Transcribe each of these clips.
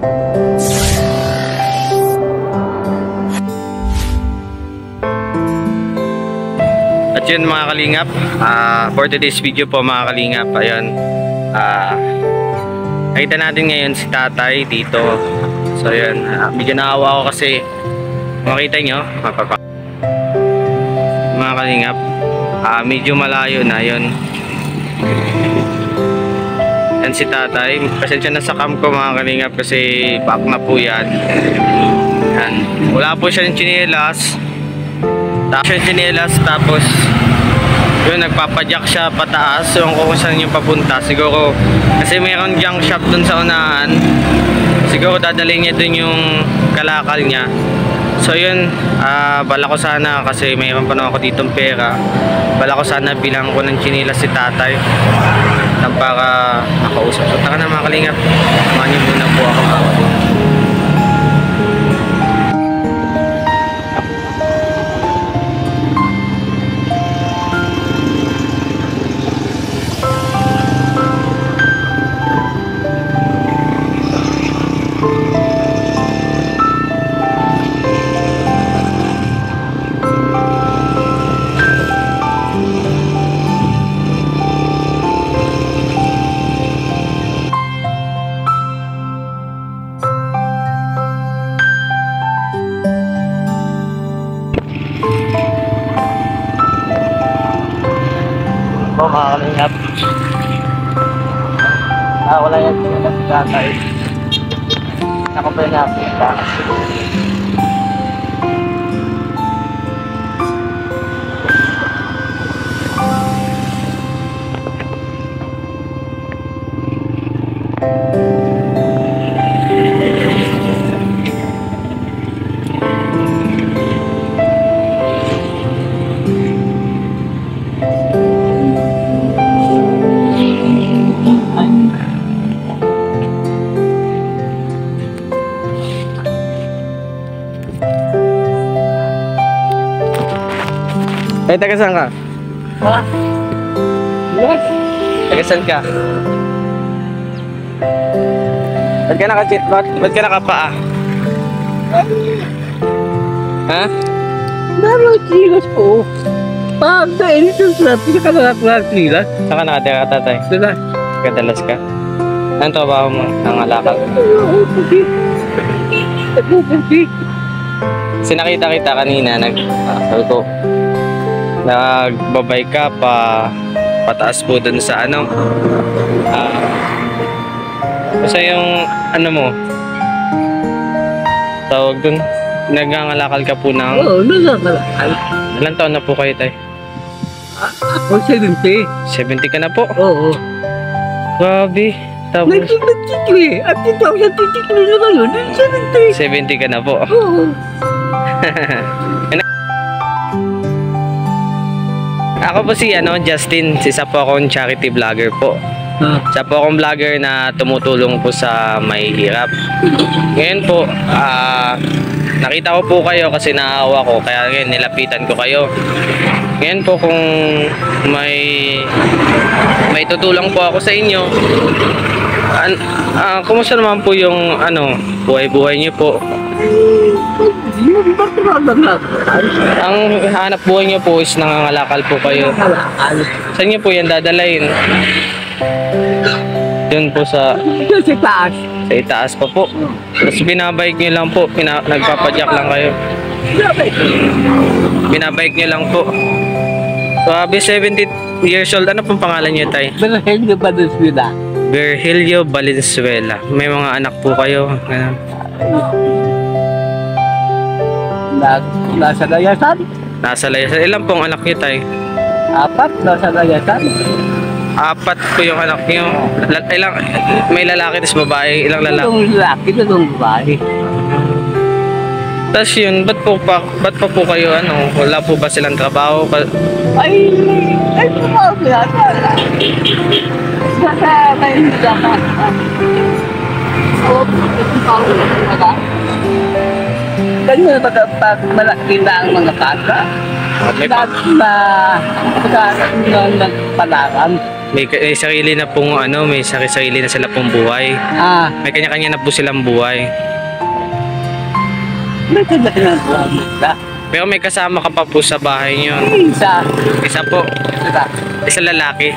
At yun mga kalingap, for today's video po mga kalingap, ayun, nakita natin ngayon si tatay dito. So ayun, medyo naawa ako kasi makita nyo, mga kalingap, medyo malayo na yun. Yan si tatay, pasensya na sa cam ko mga kalingap kasi back na po yan. Yan. Wala po siya ng chinelas. Tapos yun, nagpapadyak siya pataas. So kung saan yung papunta, siguro kasi mayroon junk shop dun sa unahan, siguro dadalhin niya dun yung kalakal niya. So yun, bala ko sana kasi mayroon pa naman ako ditong pera, bala ko sana bilang ko ng chinilas si tatay nang para makausap. So taka na mga kalingap, samahan niyo muna po ako. Mga kalingap, wala yan sila si tatay. Ako pa yung nakita. Eh, taga saan ka? Ha? Yes. Taga saan ka? Ba't ka naka-chit? Ba't ka nakapaa? Ha? Naroon chilas po. Pagkain ito sa pinakalalaklar chilas. Saan ka nakatira, tatay? Sila. Kadalas ka? Anong trabaho mo? Nangalakal? Kasi nakita kita kanina, sabi ko, nagbabay ka pataas po dun sa ano, basta yung ano mo tawag dun, nagngangalakal ka po ng... Oo, nagngangalakal. Ilang taon na po kayo, tay? Ako 70. 70 ka na po? Oo. Grabe. Tapos Nagtitikli. At 2000 na ngayon, 70. 70 ka na po. Oo. Ako po si Justin, isa po akong charity vlogger po. Isa po akong vlogger na tumutulong po sa may hirap. Ngayon po, nakita ko po kayo kasi naawa ko, kaya ngayon nilapitan ko kayo. Ngayon po kung may tutulong po ako sa inyo, kumusta naman po yung buhay-buhay niyo po? Ang hanap buhay niyo po is nangangalakal po kayo. Saan niyo po yan dadalayin? Yun po sa itaas. Sa itaas pa po. Tapos binabike niyo lang po, nagpapadyak lang kayo. Binabike niyo lang po. Sabi 70 years old, ano pong pangalan niyo, tay? Virgilio Valenzuela. Virgilio Valenzuela. May mga anak po kayo? Nasa layasan. Nasa layasan. Ilan pong anak niyo, tay? 4 nasa layasan. 4 po yung anak niyo. May lalaki tapos babae. Ilang lalaki? Dalawang lalaki, dalawang babae. Tapos yun, ba't pa po kayo wala po ba silang trabaho? Ay pumaw yan. Nasa may hilaman. Oo, pumaw yan. Ganyan pag malaki na ang mga kasa. Lahat na pagkaroon ng palaran. may sarili na pong ano, may sarili na sila pong buhay. May kanya-kanya na po silang buhay. May kanya-kanya na buhay. Pero may kasama ka pa po sa bahay niyo. Isa po. Isa lalaki.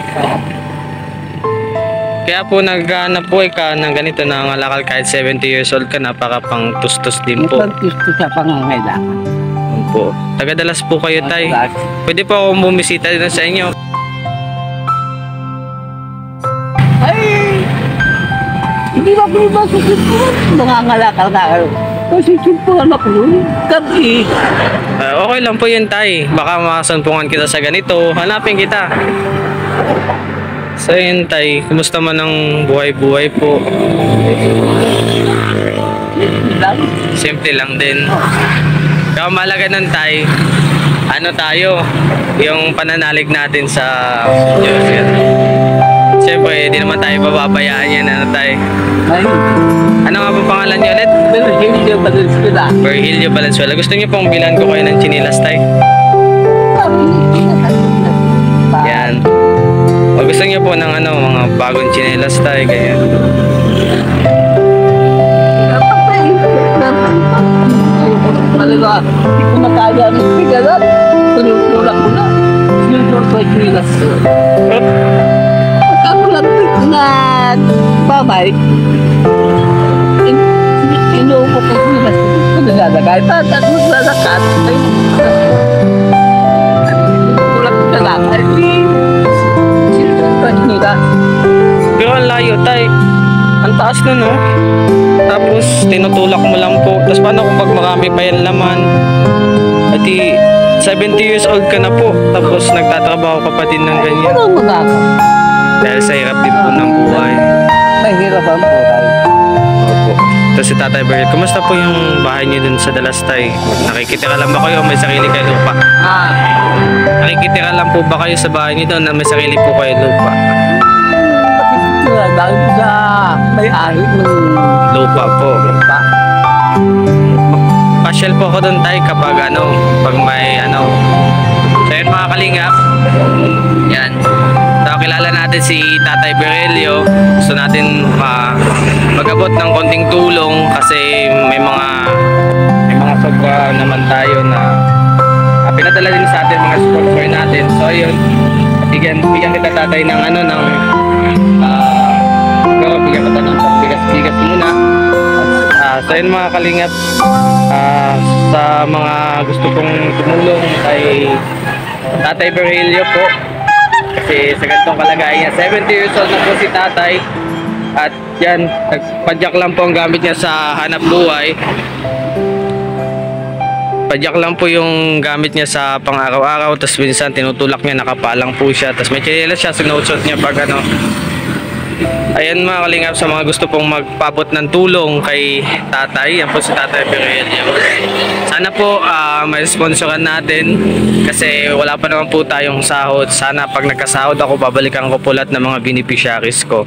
Kaya po naghanap po ka ng ganito na ngalakal kahit 70 years old ka na para pang tustos din po. Gusto sa pangangailangan. Po. Taga-Dalas po kayo, tay. Pwede po akong bumisita din sa inyo. Ay! Hindi ba pinipasusin po? Nangangalakal na kayo. Kasi simpuhan ako yun. Gabi. Okay lang po yun, tay. Baka makasampungan kita sa ganito. Hanapin kita. So yun, tay. Kumusta man ang buhay-buhay po? Lang. Simple lang din. Kaya malaga nun, tay. Ano tayo? Yung pananalig natin sa Diyos. Yan. Siyempre, di naman tayo bababayaan yan. Ano, tay? Ay. Ano nga po pangalan niyo ulit? Pero hindi yung Valenzuela. Virgilio Valenzuela. Gusto niyo pong bilan ko kayo ng chinilas, tay? Yan. O gusto niyo po ng ano, mga bagong chinilas, tay? Ganyan. Talaga, hindi ko makaya ang pigalan. Tulak ko na. Sinulog ko ay kinilas. Pagkakulat na babay, inuupo ko kinilas. Naglalagay pa, at maglalakat. Ay, tulak ko na lang. Ay, sinulog ko ay kinilas. Pero ang layo, tay. Ang taas nun, no? Tapos, tinutulak mo lang po. Tapos, paano kung pag marami pa yan laman? At 70 years old ka na po. Tapos, nagtatrabaho ka pa din ng ganyan. Ano mo na ako? Dahil sa hirap din po ng buhay. Mahirapan po tayo. Opo. Tapos, si Tatay Beryl, kumusta po yung bahay niyo dun sa Dalastay? Nakikitira lang ba kayo o may sarili kayo lupa? Nakikitira lang po ba kayo sa bahay niyo doon na may sarili po kayo lupa? Dahil sa may-ari ng Lupa po. lupa. Pasyal po ako doon, tay, kapag ano, pag may ano. So yun, mga kalingap. Yan. So kilala natin si Tatay Berelio. Gusto natin mag-abot ng konting tulong kasi may mga sobra naman tayo na pinadala din sa atin mga sponsor natin. So yun, bigyan kita, tatay, ng ano, ng bigyan kita ng bigas muna. So yun, mga kalingap, sa mga gusto kong tumulong kay Tatay Berelio po, kasi sa ganitong kalagayan niya, 70 years old na po si tatay, at yan, nagpadyak lang po ang gamit niya sa hanap buhay. Padyak lang po yung gamit niya sa pang araw-araw, tapos minsan tinutulak niya, nakapalang po siya, tapos may chinelas siya, sinusuot niya pag ano. Ayan, mga kalingap, sa mga gusto pong magpabot ng tulong kay tatay, yan po si Tatay Berelio. Sana po may sponsoran natin kasi wala pa naman po tayong sahod. Sana pag nagkasahod ako, babalikan ko po lahat ng mga beneficiaries ko.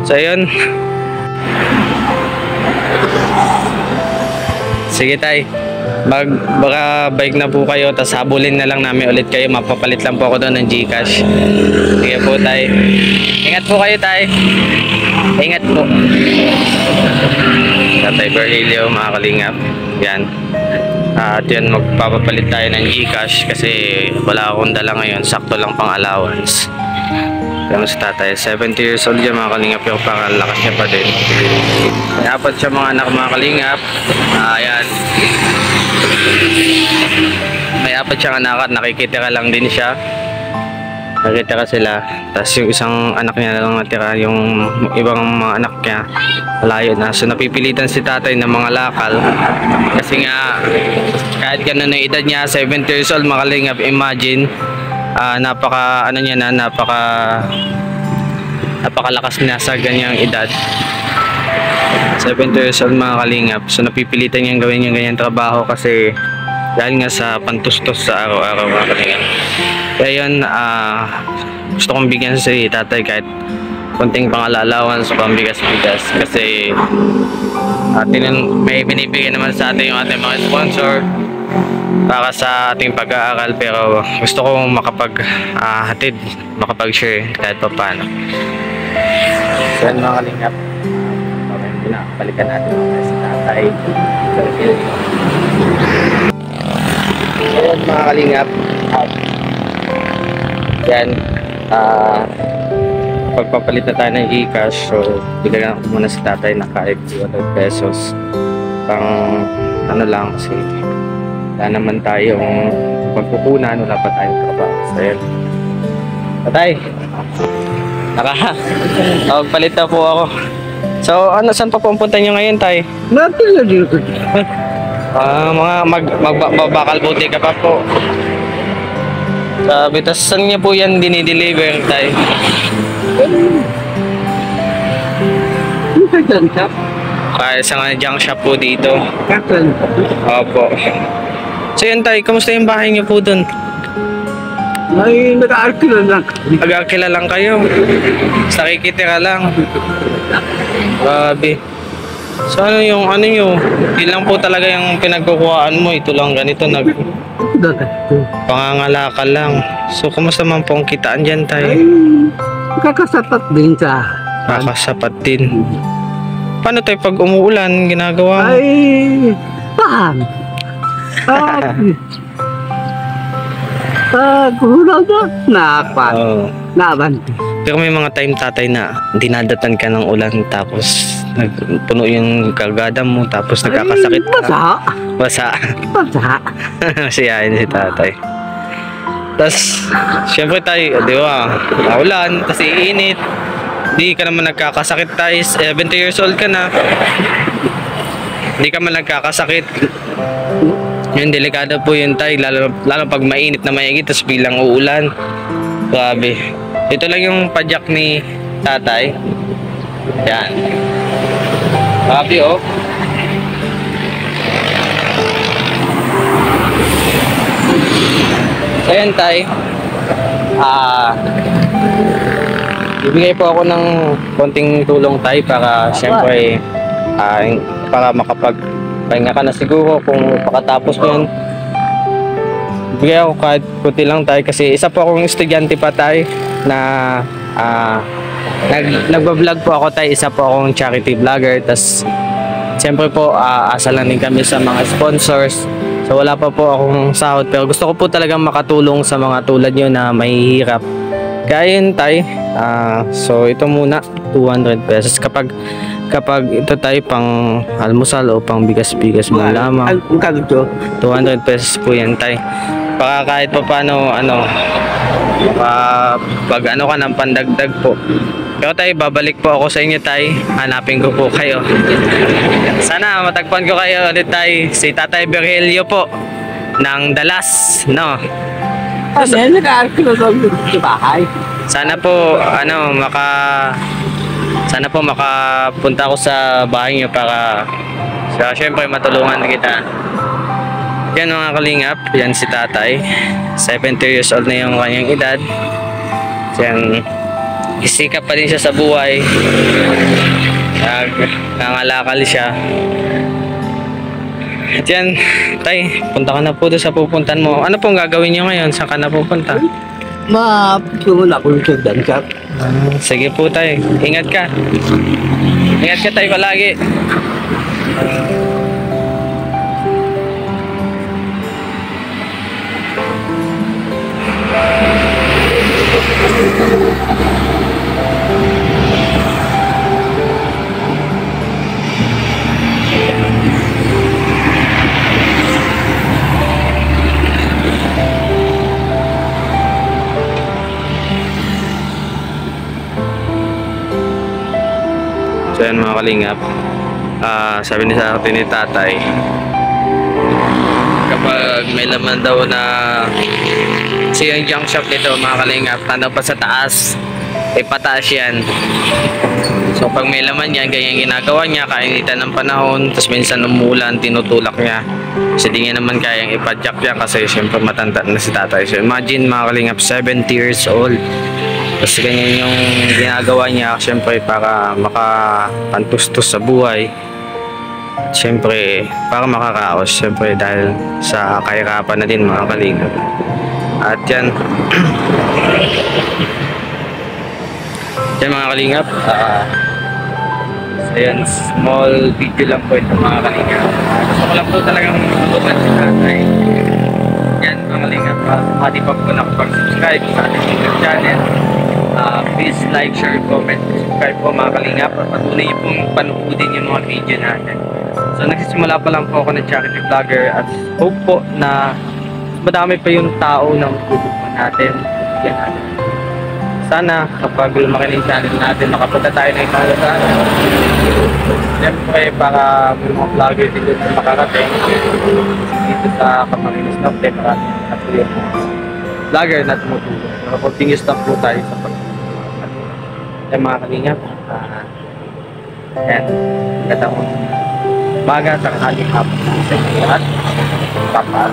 So ayun. Sige, tay. Baka bike na po kayo, tapos habulin na lang namin ulit kayo. Mapapalit lang po ako doon ng GCash. Sige po, tay. Ingat po kayo, tay. Ingat po. Tatay Berelio, mga kalingap. Yan. At yan, magpapapalit tayo ng GCash kasi wala akong dala ngayon. Sakto lang pang allowance. Kaya si tatay, 70 years old yan, mga kalingap. Yung pangalakas niya pa din. May apat siya mga anak, mga kalingap. Ayan. May apat siyang anak at nakikitira lang din siya. Nakitira sila. Tapos yung isang anak niya lang natira. Yung ibang mga anak niya malayo na. So napipilitan si tatay ng mga lakal. Kasi nga kahit ganun na edad niya, 70 years old, makalingap, imagine. Napakalakas niya sa ganyang edad. 70 years old, mga kalingap. So napipilitan niyang gawin yung ganyang trabaho kasi dahil nga sa pantustos sa araw-araw, mga kalingap. Kaya yun, gusto kong bigyan si tatay kahit konting pang-allowance, pambigas-bigas kasi may binibigyan naman sa atin yung ating mga sponsor para sa ating pag-aaral, pero gusto kong makapaghatid makapag-share kahit pa paano. So yan mga kalingap, mamaya muna balikan natin mga si tatay. So yan mga kalingap, yan, pagpapalit na tayo ng e-cash, so bigyan ko muna si tatay na kahit 200 pesos pang ano lang kasi wala naman tayong pagkukunan, wala pa tayong trabaho. So yan, tatay, palit na po ako. So ano, saan pa pupunta nyo ngayon, tay? Natin na dito. Magbabakal buti ka pa po. Sabi, tas saan niya po yan dinideliver, tay? Yung sa junk shop. Kaya sa nga junk shop po dito. Kasan. Opo. So yun, tay, kamusta yung bahay niyo po dun? Ay, nag-aarkila lang. Nag-aakila lang kayo. Sa nakikitira lang. Grabe. So ano yung ano nyo? Yun lang po talaga yung pinagkukuhaan mo. Ito lang ganito, pangangalakal lang. So kumusta man po ang kitaan dyan, tay? Ay, kakasapat din sa... Kakasapat din. Paano tayo pag umuulan, ginagawa mo? Ay, paham. Kulang na. Napan. Oo. Naban. Pero may mga time, tatay, na dinadatan ka ng ulan tapos nagpuno yung kargada mo tapos nagkakasakit ka. Basa. Basa. Basa. Siyahin si tatay. Tapos, syempre tayo, di ba, ulan, tapos iinit. Di ka naman nagkakasakit, tayo. 70 years old ka na. Hindi ka man nagkakasakit. Yun, delikado po yun, tay. Lalo pag mainit na maigit, tapos bilang uulan. Grabe. Ito lang yung padyak ni tatay. Yan. Grabe, oh. So yan, tay. Bibigay po ako ng konting tulong, tay, para syempre para makapagpahinga ka na siguro kung pakatapos mo yun. Bigay ako kahit puti lang, tay, kasi isa po akong estudyante pa, tay, na nagbablog po ako, tay. Isa po akong charity vlogger. Tas siyempre po asa lang din kami sa mga sponsors. So wala pa po akong sahod, pero gusto ko po talagang makatulong sa mga tulad nyo na mahihirap. Kaya yun, tay, so ito muna 200 pesos kapag ito, tay, pang almusal o pang bigas-bigas mo lamang. Ang kagto. 200 pesos po yan, tay. Baka kahit pa paano, pag ano ka ng pandagdag po. Pero, tay, babalik po ako sa inyo, tay. Hanapin ko po kayo. Sana matagpuan ko kayo ulit, tay. Si Tatay Virgilio po ng Dalas, no? Ano, nag-aarkila lang sa bahay. Sana po sana po makapunta ako sa bahay niyo para syempre matulungan kita. Yan mga kalingap, yan si tatay. 70 years old na yung kanyang edad. Yan, isikap pa din siya sa buhay. Nangalakal siya. At yan, tay, punta ka na po doon sa pupuntan mo. Ano pong gagawin niyo ngayon? Saan ka na pupunta? Mapsungon ako sa junk shop. Sige po, tay. Ingat ka. Ingat ka, tay, palagi. So yan mga kalingap, sabi ni sa atin ni tatay, kapag may laman daw na yung junk shop nito, mga kalingap, tanda pa sa taas, pataas yan. So pag may laman yan, ganyan ginagawa niya, kainitan ng panahon, tapos minsan umulan, tinutulak niya. Kasi di niya naman kayang ipadyak yan kasi syempre matanda na si tatay. So imagine mga kalingap, 70 years old. Tapos ganyan yung ginagawa niya, syempre para makapantustos sa buhay. Syempre para makakaos, syempre dahil sa kahirapan na din mga kalingap. At yan Yan mga kalingap. So yan, small video lang po ito mga kalingap. Gusto ko lang po talagang matulungan si tatay. Yan mga kalingap. Mati pa po nakapag-subscribe sa ating YouTube channel. Please like, share, comment, subscribe po mga kalingap. Patuloy niyo pong panoodin yung mga video natin. So nagsisimula pa lang po ako ng charity vlogger at hope po na madami pa yung tao ng tulungan natin. Yan natin. Sana kapag lumaki na yung channel natin, makapunta tayo ng ibang lugar. Siyempre para may mga vlogger dito na makarating dito sa Camarines Norte, marami na po yung vlogger na tumutulong. So, continuous lang po tayo sa pagtulong. Yan mga kalingap. Yan. Magandang umaga sa ating hapon sa inyo lahat. Papa.